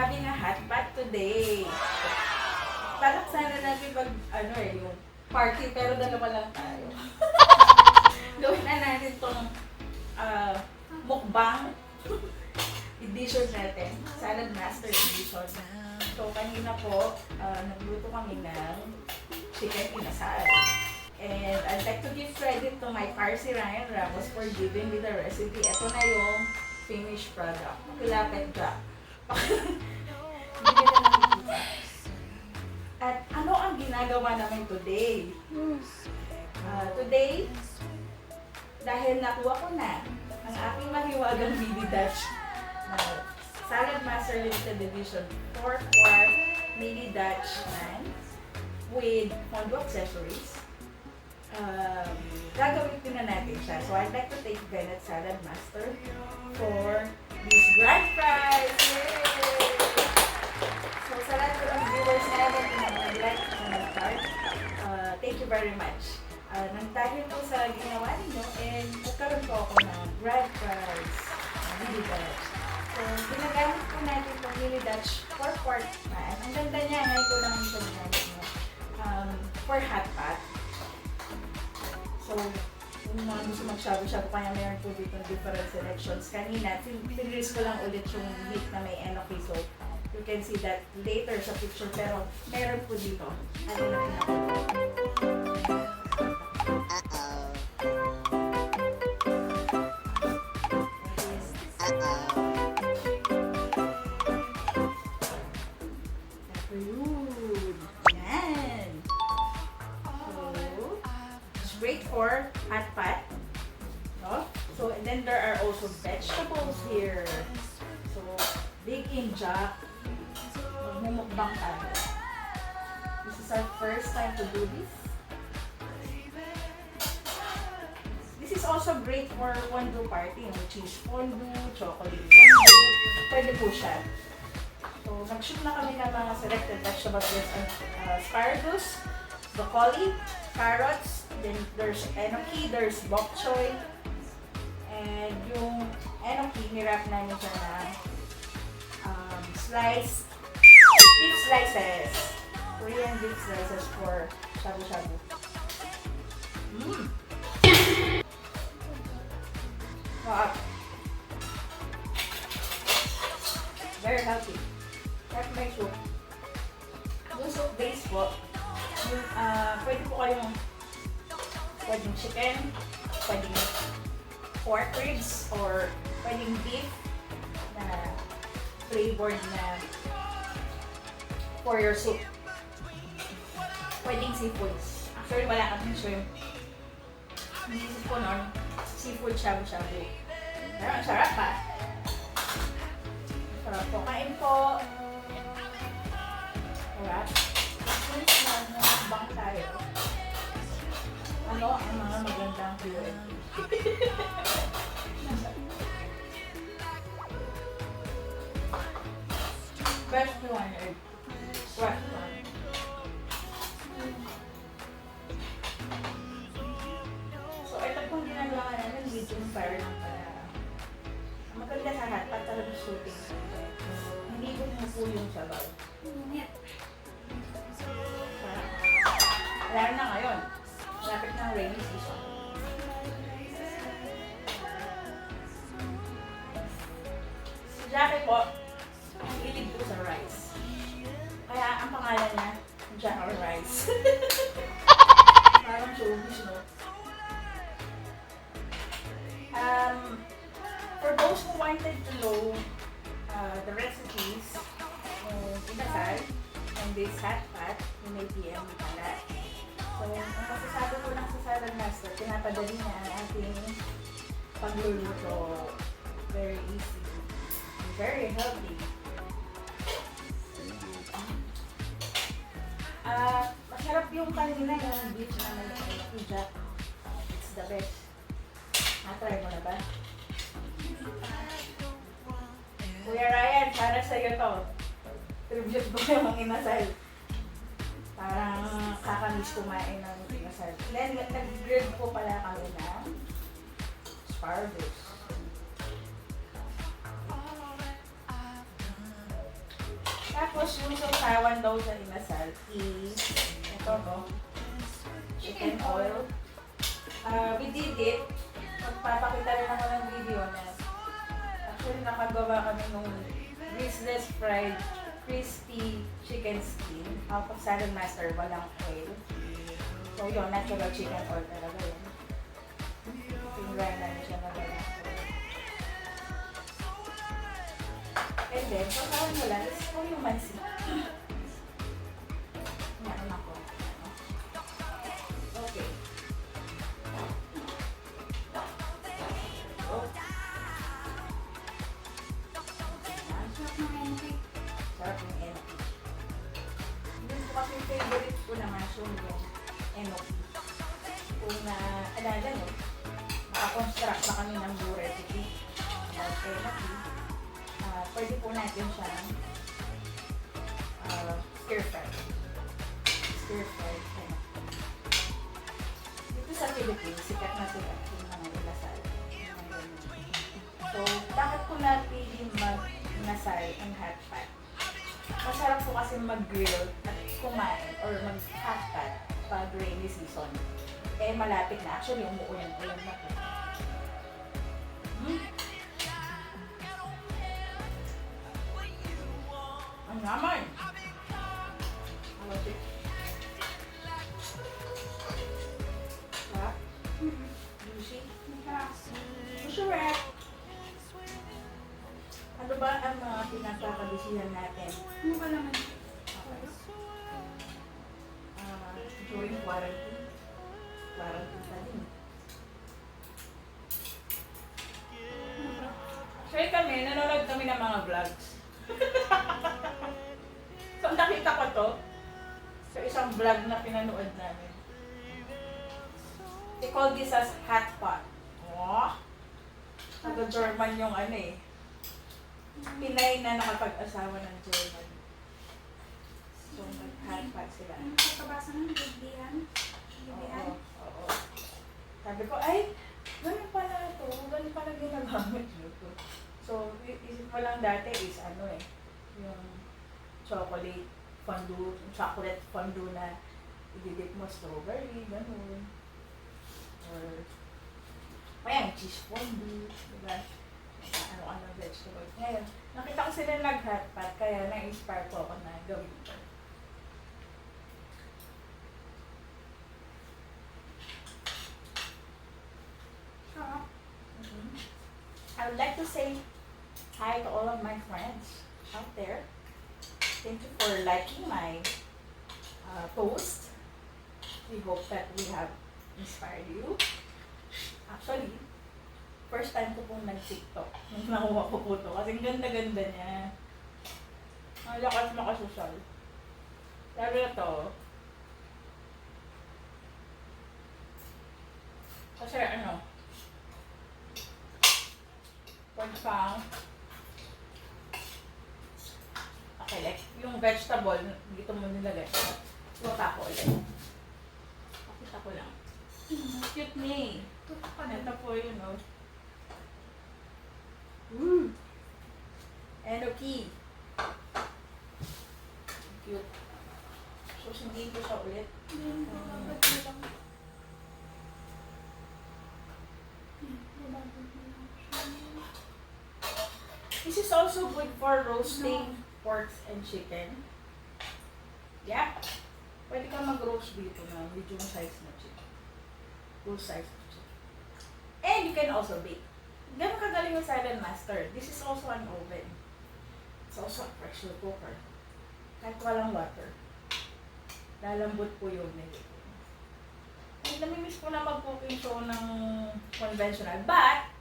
having a hot pot today. Balak sana natin yung party, pero dalawa lang tayo. Gawin na natin tong mukbang edition natin. Saladmaster edition. So, kanina po, nagluto kami ng chicken inasal. And I'd like to give credit to my Parsi Ryan Ramos for giving me the recipe. Ito na yung finished product. Kilapit Jack. Hindi na nakikita. At ano ang ginagawa namin today? Today, dahil nakuha ko na ang aking mahiwagang mini Dutch Saladmaster Limited Edition 4-quart mini Dutch pan with Hondo accessories. Gagawin ko na natin siya. So I'd like to thank Kainan Saladmaster for this grand prize! Yay! So sa lahat ko ng viewers natin na nag-like at nag-start, thank you very much. Dahil po sa ginawa ninyo, and nagkaroon po ako ng grand prize mini Dutch. So ginagamit po natin itong mini Dutch 4-quart pan. Ang ganda niya, ngayon ko lang siya ginamit mo for hot pot. So, kung mga gusto mag-shabu-shabu, kaya mayroon po dito different selections. Kanina, pinrelease ko lang ulit yung meat na may enoki. So, you can see that later sa picture. Pero, meron po dito. Ano na great for hot pot. No? So, and then there are also vegetables here. So, big in Jack. Magmumukbang tayo. This is our first time to do this. This is also great for fondue party. Cheese fondue, chocolate fondue. Pwede po siya. So, nag-shoot na kami ng mga selected vegetables. There's asparagus, broccoli, carrots, then there's enoki, there's bok choy, and yung enoki, nirap namin siya na sliced beef slices. Korean beef slices for shabu-shabu. Wow. Very healthy. That's my soup. Yung soup base po, pwede po kayong pwedeng chicken, pwedeng pork ribs, or pwedeng beef na flavored na for your soup. Pwedeng seafoods. Actually, wala kami shrimp. Inisip ko nun, seafood shabu-shabu. Pero ang sarap pa. Sarap po. Kain po. Alright. Please, mag-bang tayo. Ano ang mga magandang Q&A? Best one, best one. So, ito pong ginagawa namin, medium fire lang para maganda sa hotpot talaga shooting. Hindi ko mo po yung sabaw. Lalo na ngayon. Malapit ng rainy season. Si Jackie po, ang hilig po sa rice. Kaya ang pangalan niya, Jackie Rice. Parang showbiz, no? For those who wanted to know the recipes inasal and this hot pot, you may PM me pala. So, ang masasabi ko lang sa Saladmaster, pinapadali niya ang ating pagluluto. Very easy. And very healthy. Masarap yung kanina yung beef na malaki Jack. It's the best. Na-try mo na ba? Kuya Ryan, para sa'yo to. Tribute ko yung mga inasal. Parang kakamiss kumain ng inasal. Then, nag-grill po pala kami ng asparagus. Tapos yung sausawan daw sa inasal is, ito no, chicken oil. We did it. Magpapakita rin ako ng video na actually nakagawa kami nung greaseless fried crispy chicken skin out of Saladmaster, walang oil. So yun, natural chicken oil talaga yun. Tingnan na siya na walang oil. And then, sausawan mo lang is kung yung mansi. Yan ako. Okay. Sarap yung NOP. Yun po kasi favorite ko na mushroom yung NOP. Kung alala nyo, makakonstruct na kami ng blue recipe about NOP. Pwede po natin siyang stir-fry. Stir-fry. Dito sa Philippines, sikat na sikat yung mga inasal. So, bakit ko napili mag-nasal ang hot pot? Masarap po kasi mag-grill at kumain or mag-hot pot pag rainy season. Eh, malapit na. Actually, umuulan-ulan na po. Ang naman! Awat it. Sarap? Juicy? Masarap! Ano ba ang mga pinagkakabisihan natin? Ano ba naman? During quarantine. Quarantine pa din. Actually kami, nanonood kami ng mga vlogs. So, nakita ko to sa isang vlog na pinanood namin. They call this as hot pot. Oh, taga-German yung ano eh. Pinay na nakapag-asawa ng German. So, nag-hot pot sila. Ano pagkabasa ng bigbihan? Oo. Sabi ko, ay, ganun pala ito. Ganun pala ginagamit nito. So, isip mo lang dati is ano eh, yung chocolate fondue na i-dip mo strawberry, ganun. Or, ayan, cheese fondue, diba? Ano-ano vegetable. Ngayon, nakita ko sila nag-hot pot, kaya na-inspire ko ako na gawin ito. I would like to say hi to all of my friends out there. Thank you for liking my post. We hope that we have inspired you. Actually, first time ko pong nag-TikTok. Nung nakuha ko po ito. Kasi ganda-ganda niya. Ang lakas makasosal. Lalo na to. Kasi ano, pwede pang okay, like, yung vegetable, dito mo nilagay. Luta ko ulit. Pakita ko lang. Cute ni. Ito po yun, no? Enoki. Cute. So, sundiin ko siya ulit. This is also good for roasting pork and chicken. Yeah. Pwede ka mag-roast dito na medium size na chicken. Full size na chicken. And you can also bake. Ganun kagaling yung Saladmaster. This is also an oven. It's also a pressure cooker. Kahit walang water. Lalambot po yung nito. Namimiss ko na mag-cooking show ng conventional. But,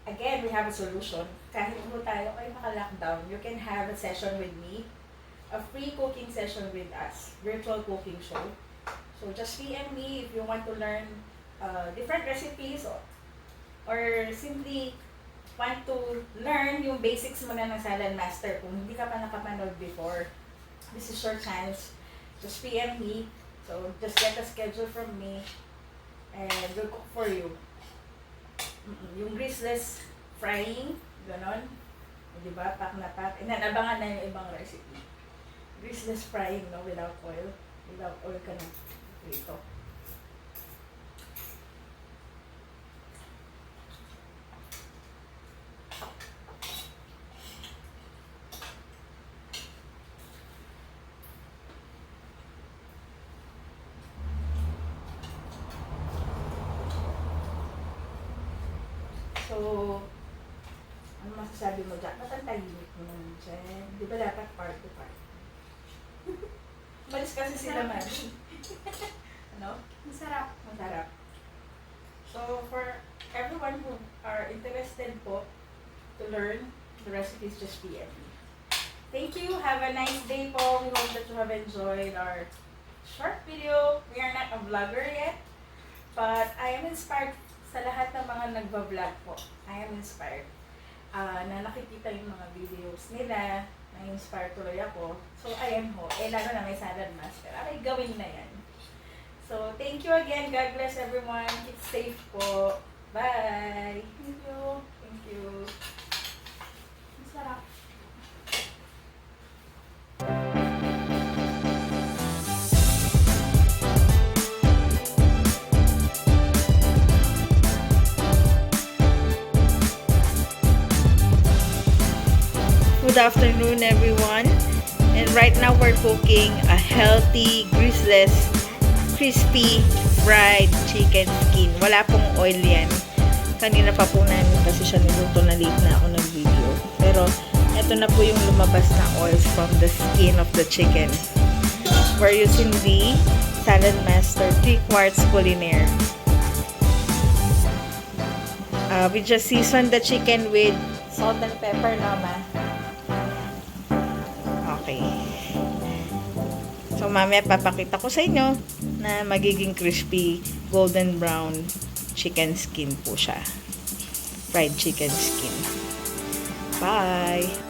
again, we have a solution. Kahit po tayo ay naka-lockdown, you can have a session with me. A free cooking session with us. Virtual cooking show. So, just PM me if you want to learn different recipes or simply want to learn yung basics muna ng Saladmaster. Kung hindi ka pa nakapanood before, this is your chance. Just PM me. So, just get a schedule from me and we'll cook for you. Yung greaseless frying, ganon. Diba? Pack na pack. And then, abangan na yung ibang recipe. Greaseless frying, no? Without oil. Without oil ka na dito. So, ano masasabi mo dyan? Ba't ang tahimik mo naman dyan? Di ba dapat part to part? Malis kasi sila man. Ano? Masarap. Masarap. So, for everyone who are interested po to learn the recipes, just PM me. Thank you. Have a nice day po. We hope that you have enjoyed our short video. We are not a vlogger yet, but I am inspired sa lahat ng mga nagba-vlog po. I am inspired. Na nakikita yung mga videos nila, na-inspire tuloy ako. So, ayan ho. Lalo na may Saladmaster. Okay, gawin na yan. So, thank you again. God bless everyone. Keep safe po. Bye! Thank you. Thank you. Masarap. Good afternoon, everyone. And right now we're cooking a healthy, greaseless, crispy fried chicken skin. Wala pong oil yan. Kanina pa po namin kasi siya niluto na late na ako nag-video. Pero ito na po yung lumabas na oils from the skin of the chicken. We're using the Saladmaster 3/4 culinaire. We just seasoned the chicken with salt and pepper, Mama. Okay. So, mamaya papakita ko sa inyo na magiging crispy, golden brown chicken skin po siya. Fried chicken skin. Bye!